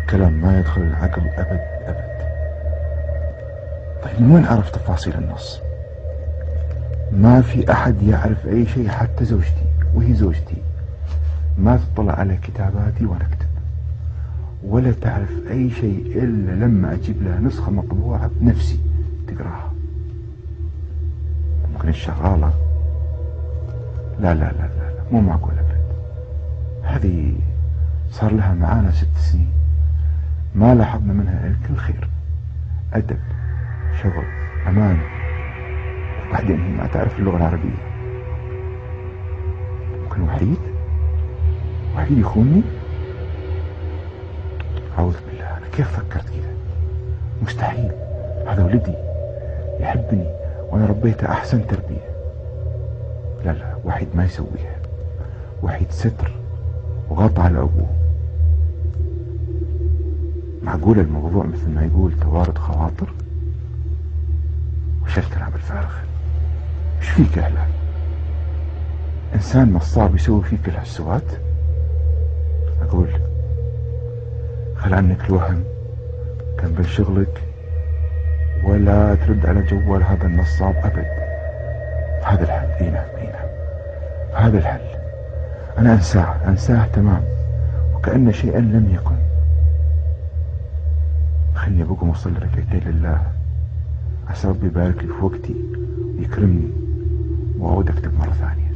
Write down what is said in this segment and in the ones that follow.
كلام ما يدخل العقل أبد أبد. طيب من وين عرف تفاصيل النص؟ ما في أحد يعرف أي شيء، حتى زوجتي وهي زوجتي ما تطلع على كتاباتي وأنا أكتب، ولا تعرف أي شيء إلا لما أجيب لها نسخة مطبوعة بنفسي تقراها. ممكن الشغالة لا لا لا لا, لا. مو معقول أبد. هذه صار لها معانا 6 سنين ما لاحظنا منها كل خير، أدب، شغل، أمانة. وبعدين هي ما تعرف اللغة العربية. ممكن وحيد يخونني؟ أعوذ بالله، أنا كيف فكرت كذا؟ مستحيل. هذا ولدي يحبني وأنا ربيته أحسن تربية. لا لا، وحيد ما يسويها. وحيد ستر وغطى على أبوه. معقول الموضوع مثل ما يقول توارد خواطر؟ وش الكلام الفارغ؟ ايش فيك يا هلال؟ انسان نصاب يسوي فيك الحسوات؟ اقول خل عنك الوهم، كمل شغلك ولا ترد على جوال هذا النصاب ابد. هذا الحل. اي نعم هذا الحل. انا انساه تمام وكأن شيئا لم يكن. خلني بقوم اصلي ركعتين لله، عسى ربي يبارك لي في وقتي ويكرمني واعود اكتب مرة ثانية.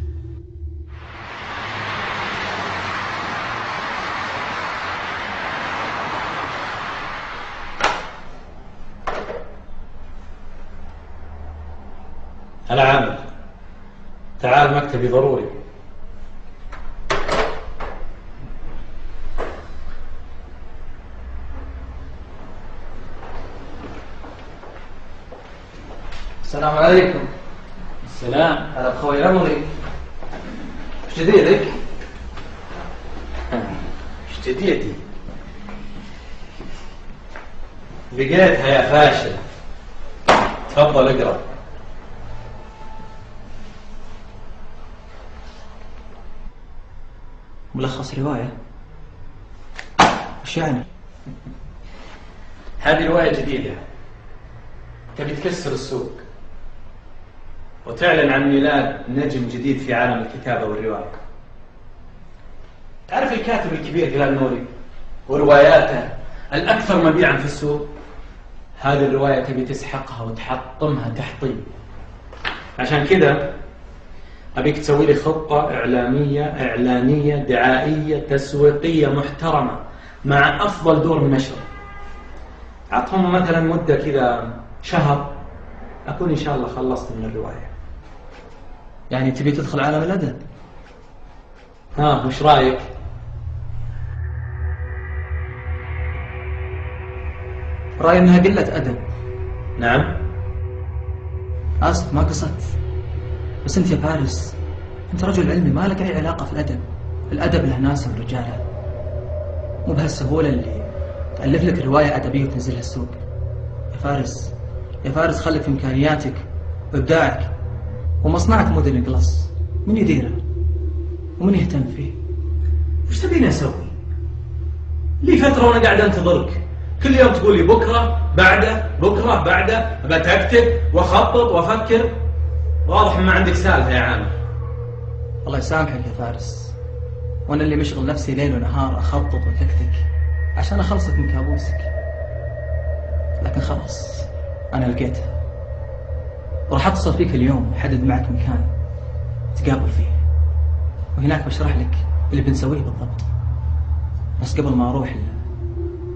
هلا عامر، تعال مكتبي ضروري. السلام عليكم. السلام. هلا بخوي عمري، ايش جديدك؟ ايش جديدي؟ لقيتها يا فاشل. تفضل اقرا. ملخص رواية؟ ايش يعني؟ هذه رواية جديدة تبي تكسر السوق وتعلن عن ميلاد نجم جديد في عالم الكتابة والرواية. تعرف الكاتب الكبير هلال نوري ورواياته الأكثر مبيعا في السوق؟ هذه الرواية تبي تسحقها وتحطمها تحطيم. عشان كذا أبيك تسوي لي خطة إعلانية دعائية تسويقية محترمة مع أفضل دور نشر. عطهم مثلا مدة كذا شهر، أكون إن شاء الله خلصت من الرواية. يعني تبي تدخل عالم الأدب؟ ها وش رأيك؟ رأيي إنها قلة أدب. نعم. آسف ما قصدت، بس أنت يا فارس أنت رجل علمي ما لك أي علاقة في الأدب. الأدب له ناس ورجاله، مو بهالسهولة اللي تألف لك رواية أدبية وتنزلها السوق. يا فارس خليك في إمكانياتك وإبداعك، ومصنعك موديل نقلص من يديره ومن يهتم فيه. وش تبيني أسوي؟ لي فترة وأنا قاعد أنتظرك، كل يوم تقولي بكرة بعده بتكتب وأخطط وأفكر. واضح ما عندك سالفة يا عامر. الله يسامحك يا فارس، وأنا اللي مشغل نفسي ليل ونهار أخطط وتكتك عشان أخلصك من كابوسك. لكن خلاص أنا لقيتها، وراح أتصل فيك اليوم أحدد معك مكان تقابل فيه، وهناك بشرح لك اللي بنسويه بالضبط. بس قبل ما أروح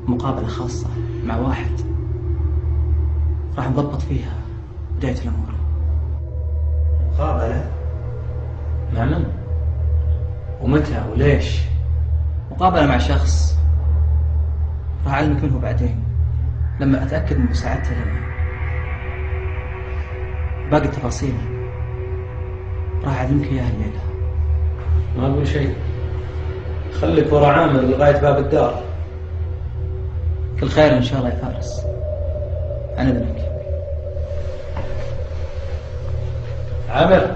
مقابلة خاصة مع واحد راح نضبط فيها بداية الأمور. مقابلة؟ مع من؟ ومتى وليش؟ مقابلة مع شخص راح أعلمك منه بعدين لما أتأكد من مساعدته لي. باقي التفاصيل راح أعلمك إياها الليلة. ما أقول شيء، خليك ورا عامر لغاية باب الدار. كل خير إن شاء الله يا فارس، عن إذنك. عامر،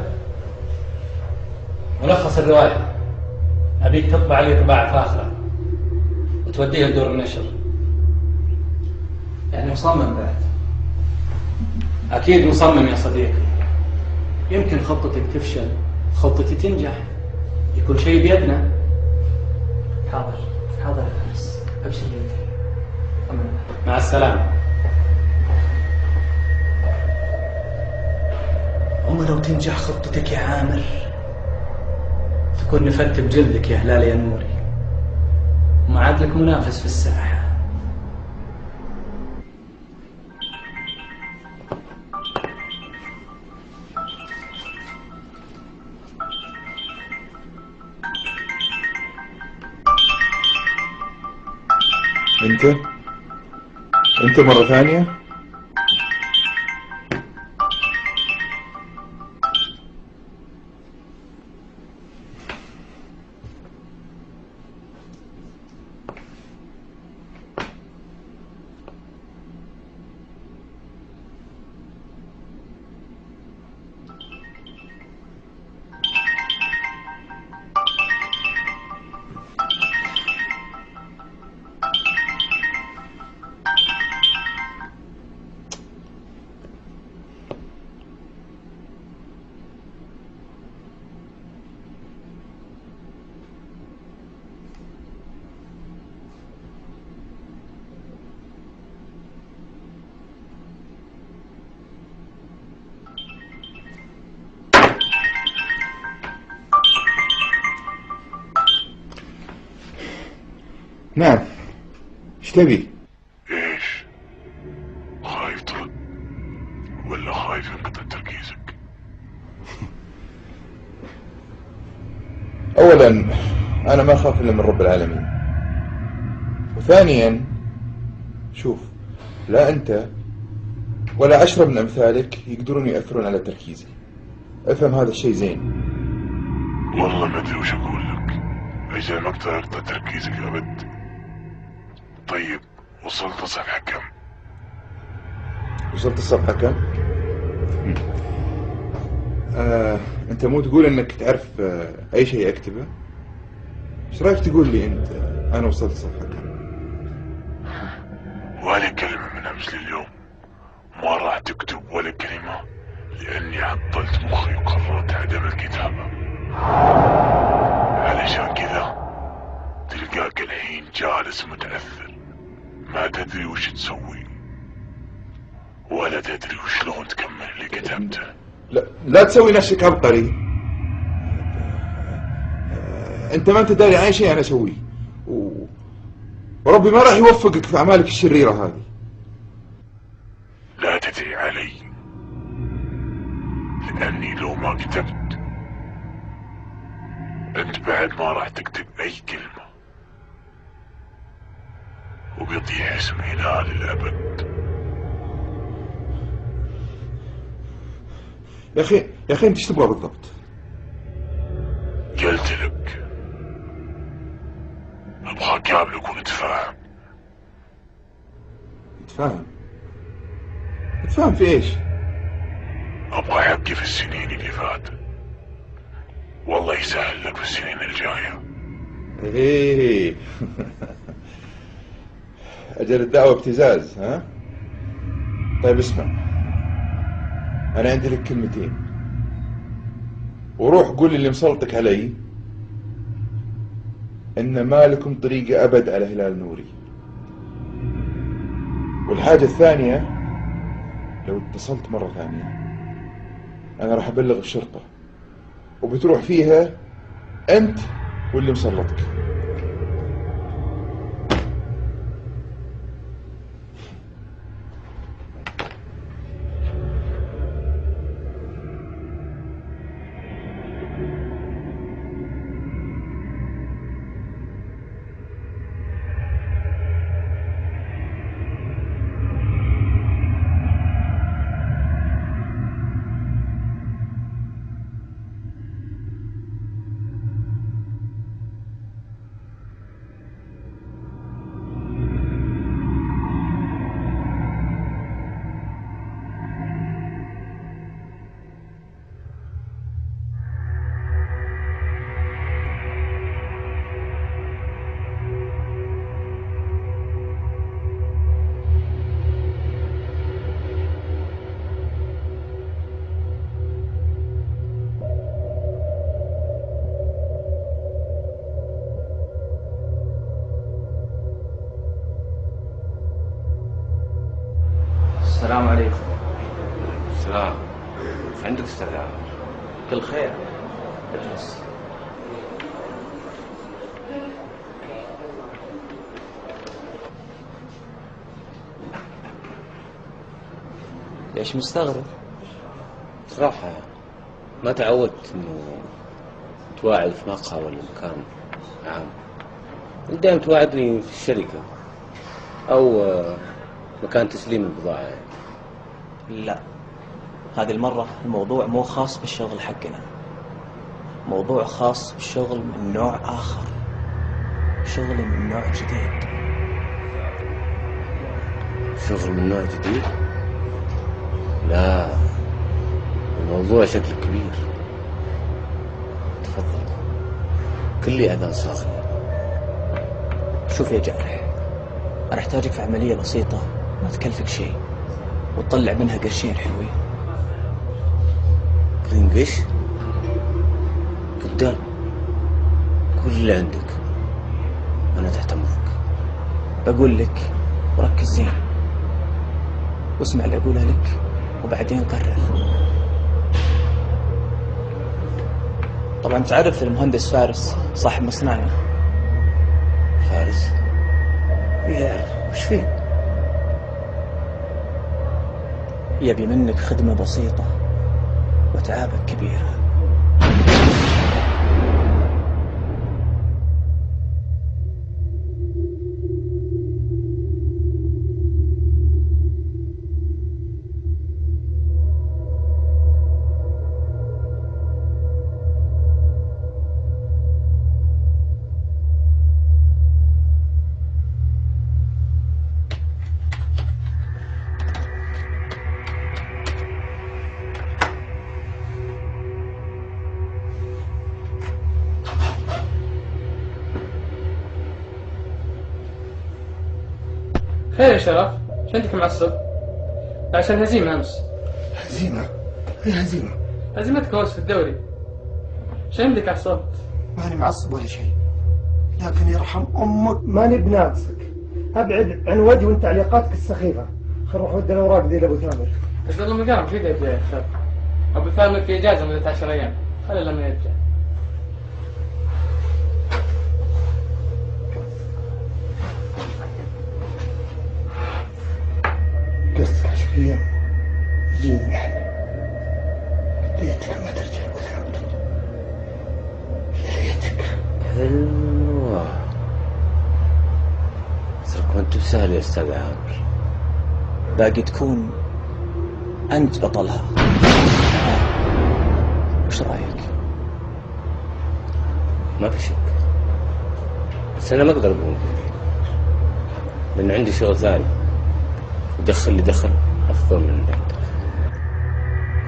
ملخص الرواية أبيك تطبع لي طباعة فاخرة وتوديها لدور النشر يعني مصمم بعد؟ أكيد مصمم يا صديقي. يمكن خطتك تفشل، خطتي تنجح، يكون شيء بيدنا. حاضر حاضر يا فارس، أبشر بيدي. مع السلامة. أما لو تنجح خطتك يا عامر تكون نفدت بجلدك يا هلال يا نوري، وما عاد لك منافس في الساحة. انت مرة ثانية؟ نعم، ايش تبي؟ ايش؟ خايف ترد ولا خايف ينقطع تركيزك؟ اولا انا ما اخاف الا من رب العالمين، وثانيا شوف، لا انت ولا 10 من امثالك يقدرون ياثرون على تركيزي. افهم هذا الشيء زين. والله ما ادري وش اقول لك، اجل ما اقدر اقطع تركيزك ابد. طيب وصلت صفحة كم؟ وصلت الصفحة كم؟ انت مو تقول انك تعرف اي شيء اكتبه؟ ايش رايك تقول لي انت انا وصلت الصفحة كم؟ ولا كلمة من امس لليوم ما راح تكتب ولا كلمة، لاني عطلت مخي وقررت عدم الكتابة. علشان كذا تلقاك الحين جالس متأثر، ما تدري وش تسوي ولا تدري وشلون تكمل اللي كتبته. لا تسوي نفسك عبقري. انت ما انت داري عن شيء انا اسويه، وربي ما راح يوفقك في اعمالك الشريرة هذه. لا تدري علي، لاني لو ما كتبت انت بعد ما راح تكتب اي كلمة، وبيضيع اسمي هنا للابد. يا اخي انت ايش تبغى بالضبط؟ قلت لك ابغى اقابلك ونتفاهم. نتفاهم في ايش؟ ابغى حقي في السنين اللي فاتت، والله يسهل لك في السنين الجاية. ايه اجل الدعوة ابتزاز، ها؟ طيب اسمع، انا عندي لك كلمتين، وروح قول اللي مسلطك علي ان ما لكم طريقة ابد على هلال نوري. والحاجة الثانية، لو اتصلت مرة ثانية انا راح ابلغ الشرطة، وبتروح فيها انت واللي مسلطك. السلام عليكم. سلام. ايش عندك استاذ عامر؟ كل خير. اجلس. ليش مستغرب؟ صراحة ما تعودت انه تواعد في مقهى ولا مكان عام. دائما تواعدني في الشركة او مكان تسليم البضاعة يعني. لا، هذه المرة الموضوع مو خاص بالشغل حقنا، موضوع خاص بالشغل من نوع آخر، شغل من نوع جديد. شغل من نوع جديد؟ لا، الموضوع شكله كبير. تفضل، كلي أذان صاغية. شوف يا جارح، أنا أحتاجك في عملية بسيطة ما تكلفك شيء وتطلع منها قرشين حلوين. قرش؟ قدام، كل اللي عندك، أنا تحت أمرك. بقول لك وركز زين واسمع اللي أقولها لك وبعدين قرر. طبعا تعرف المهندس فارس صاحب مصنعنا. فارس؟ يعرف، وش فيه؟ يبي منك خدمة بسيطة وتعابك كبيرة. خير يا شرف، شو عندك معصب؟ عشان هزيمة أمس. هزيمة؟ هي هزيمة؟ هزيمتك أمس في الدوري. شو عندك عصبت؟ ماني معصب ولا شيء، لكن يرحم أمك ماني بناقصك. أبعد عن وجه وانت تعليقاتك السخيفة. خل نروح ودنا أوراق ذي لأبو ثامر. بس والله مقام في ذا يا شرف. أبو ثامر في إجازة مدة 10 أيام، خلي لما يرجع. قصة شوية جيني نحن ليتك ما ترجع أبو ثامر، ليتك. حلوة، ترى كنت بسهل يا أستاذ عامر. باقي تكون أنت بطلها. وش رأيك؟ ما في شك، بس أنا ما أقدر أقوم لأن عندي شغل ثاني يدخل لي دخل أفضل من اللي عندك.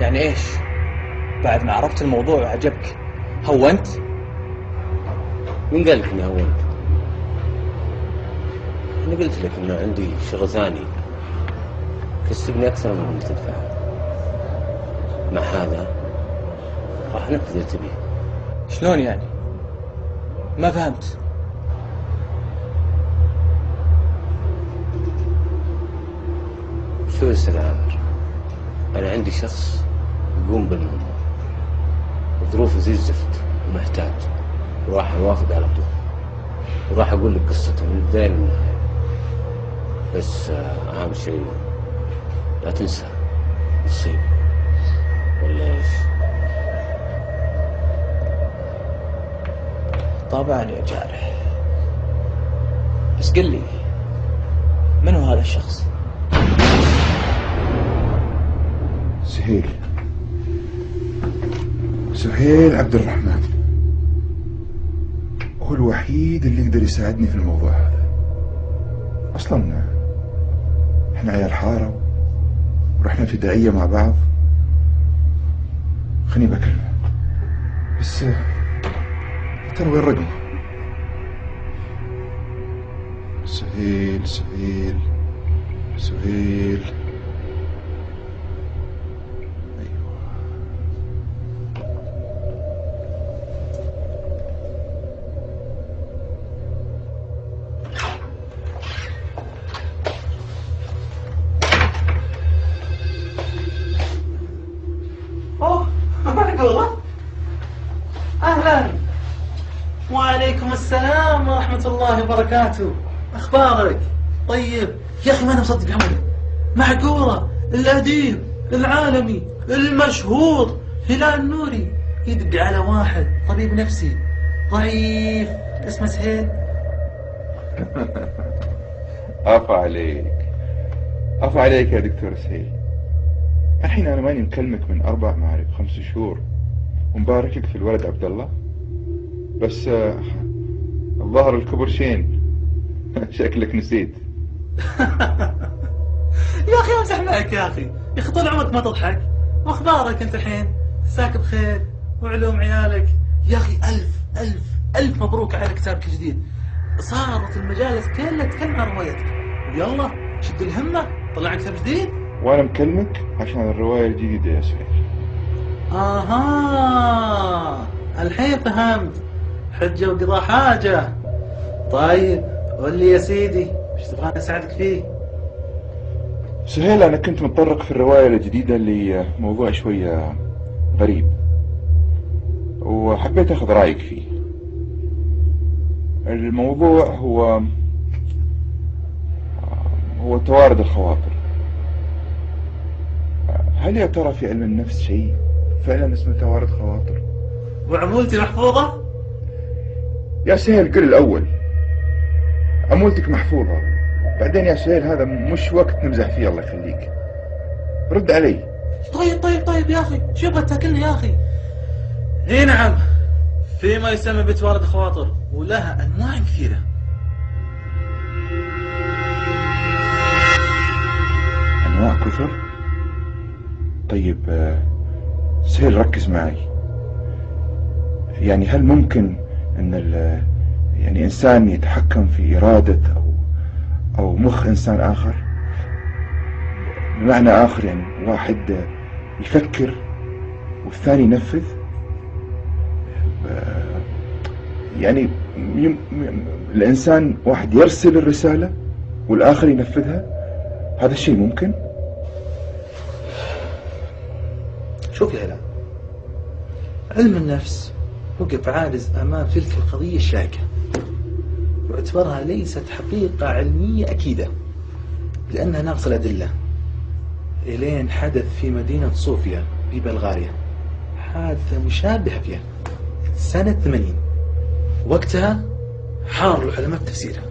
يعني إيش؟ بعد ما عرفت الموضوع وعجبك هونت؟ مين قال لك إني هونت؟ أنا قلت لك إنه عندي شغل ثاني كسبني أكثر من اللي تدفعه. مع هذا راح أنفذ اللي تبيه. شلون يعني؟ ما فهمت. شو يا أستاذ عامر؟ أنا عندي شخص يقوم بالمهمة وظروفه زي الزفت ومحتاج، وراح أوافق على طول وراح أقول لك قصته من البداية للنهاية. بس أهم شيء لا تنسى نصيب ولا إيش؟ طبعا يا جارح، بس قل لي من هو هذا الشخص؟ سهيل عبد الرحمن، هو الوحيد اللي يقدر يساعدني في الموضوع هذا. اصلا احنا عيال حارة ورحنا ابتدائية مع بعض. خليني بكلمه، بس ترى وين رقمه؟ سهيل السلام ورحمة الله وبركاته. أخبارك؟ طيب يا أخي ما أنا مصدق عمري. معقولة الأديب العالمي المشهور هلال النوري يدق على واحد طبيب نفسي ضعيف اسمه سهيل؟ عفا عليك يا دكتور سهيل. الحين أنا ماني مكلمك من 4 معارف 5 شهور ومبارك لك في الولد عبد الله، بس الظاهر الكبر شين. شكلك نسيت. يا أخي أمزح معك يا أخي، يا أخي طول عمرك ما تضحك. وأخبارك أنت الحين؟ ساك بخير وعلوم عيالك؟ يا أخي ألف مبروك على كتابك الجديد. صارت المجالس كلها تتكلم عن روايتك، ويلا شد الهمة طلع كتاب جديد. وأنا مكلمك عشان الرواية الجديدة يا سهيل. آها الحين فهمت، حجة وقضاء حاجة. طيب قول لي يا سيدي ايش تبغاني اساعدك فيه؟ سهيل، أنا كنت متطرق في الرواية الجديدة اللي موضوع شوية غريب وحبيت أخذ رأيك فيه. الموضوع هو توارد الخواطر. هل يا ترى في علم النفس شيء فعلا اسمه توارد خواطر؟ وعمولتي محفوظة؟ يا سهيل قل الأول. عمولتك محفوظة، بعدين يا سهيل هذا مش وقت نمزح فيه، الله يخليك رد علي. طيب يا أخي شو يبغى تاكلني يا أخي؟ اي نعم، في ما يسمى بتوارد الخواطر ولها أنواع كثيرة. أنواع كثر؟ طيب سهيل ركز معي. يعني هل ممكن أن يعني إنسان يتحكم في إرادة أو مخ إنسان آخر؟ بمعنى آخر يعني واحد يفكر والثاني ينفذ. يعني الإنسان واحد يرسل الرسالة والآخر ينفذها. هذا الشيء ممكن؟ شوف يا هلال، علم النفس وقف عاجز أمام تلك القضية الشائكة، واعتبرها ليست حقيقة علمية أكيدة لأنها ناقص الأدلة. إلين حدث في مدينة صوفيا ببلغاريا حادثة مشابهة فيها سنة 80. وقتها حاروا العلماء تفسيرها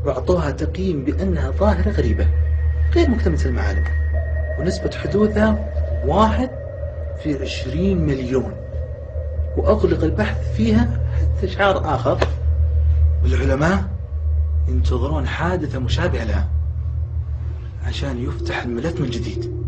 وأعطوها تقييم بأنها ظاهرة غريبة غير مكتملة المعالم، ونسبة حدوثها 1 في 20 مليون، وأغلق البحث فيها حتى إشعار آخر. والعلماء ينتظرون حادثة مشابهة لها عشان يفتح الملف من جديد.